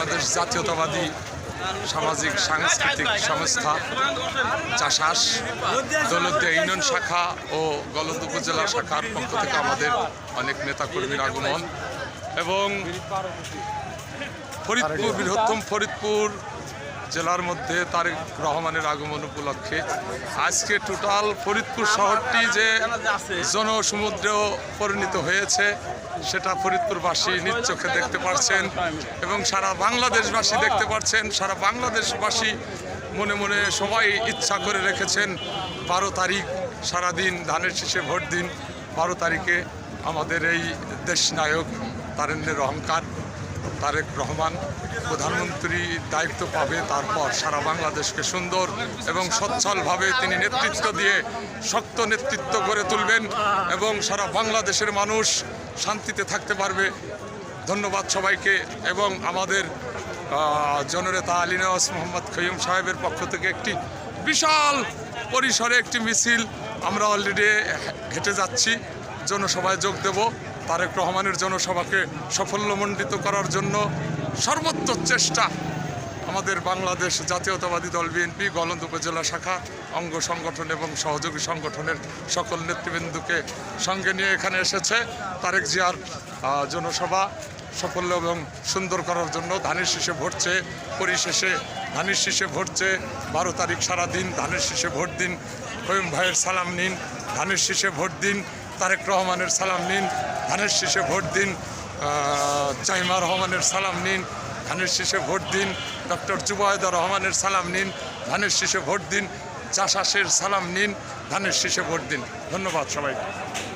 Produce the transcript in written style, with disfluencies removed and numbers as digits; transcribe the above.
বাংলাদেশ জাতীয়তাবাদী সামাজিক সাংস্কৃতিক সংস্থা চাষাস দৌলতদিয়া ইউনিয়ন শাখা ও গলন্দ উপজেলা শাখার পক্ষ থেকে আমাদের অনেক নেতাকর্মীর আগমন এবং ফরিদপুর বৃহত্তম ফরিদপুর জেলার মধ্যে তারেক রহমানের আগমন উপলক্ষে আজকে টোটাল ফরিদপুর শহরটি যে জনসমুদ্রে পরিণত হয়েছে সেটা ফরিদপুরবাসী নিজ চোখে দেখতে পাচ্ছেন এবং সারা বাংলাদেশবাসী দেখতে পাচ্ছেন। সারা বাংলাদেশবাসী মনে মনে সবাই ইচ্ছা করে রেখেছেন 12 তারিখ সারাদিন ধানের শীষে ভোট দিন। 12 তারিখে আমাদের এই দেশনায়ক তারেন্দ্রের অহংকার তারেক রহমান প্রধানমন্ত্রী দায়িত্ব পাবে, তারপর সারা বাংলাদেশকে সুন্দর এবং সচ্ছলভাবে তিনি নেতৃত্ব দিয়ে শক্ত নেতৃত্ব গড়ে তুলবেন এবং সারা বাংলাদেশের মানুষ শান্তিতে থাকতে পারবে। ধন্যবাদ সবাইকে। এবং আমাদের জননেতা আলী নওয়াজ মোহাম্মদ খৈয়ুম সাহেবের পক্ষ থেকে একটি বিশাল পরিসরে একটি মিছিল আমরা অলরেডি হেঁটে যাচ্ছি, জনসভায় যোগ দেব। তারেক রহমানের জনসভাকে সাফল্যমণ্ডিত করার জন্য সর্বোচ্চ চেষ্টা আমাদের বাংলাদেশ জাতীয়তাবাদী দল বিএনপি গলন্দ উপজেলা শাখা অঙ্গ সংগঠন এবং সহযোগী সংগঠনের সকল নেতৃবৃন্দকে সঙ্গে নিয়ে এখানে এসেছে তারেক জিয়ার জনসভা সাফল্য এবং সুন্দর করার জন্য। ধানের শীষে ভোট চেয়ে পরিশেষে ধানের শীষে ভোট চেয়ে 12 তারিখ সারাদিন ধানের শীষে ভোট দিন, খৈয়ুম ভাইয়ের সালাম নিন, ধানের শীষে ভোট দিন, তারেক রহমানের সালাম নিন, ধানের শীষে ভোট দিন, জাইমা রহমানের সালাম নিন, ধানের শীষে ভোট দিন, ডক্টর জুবায়েদা রহমানের সালাম নিন, ধানের শীষে ভোট দিন, চাষাসের সালাম নিন, ধানের শীষে ভোট দিন। ধন্যবাদ সবাইকে।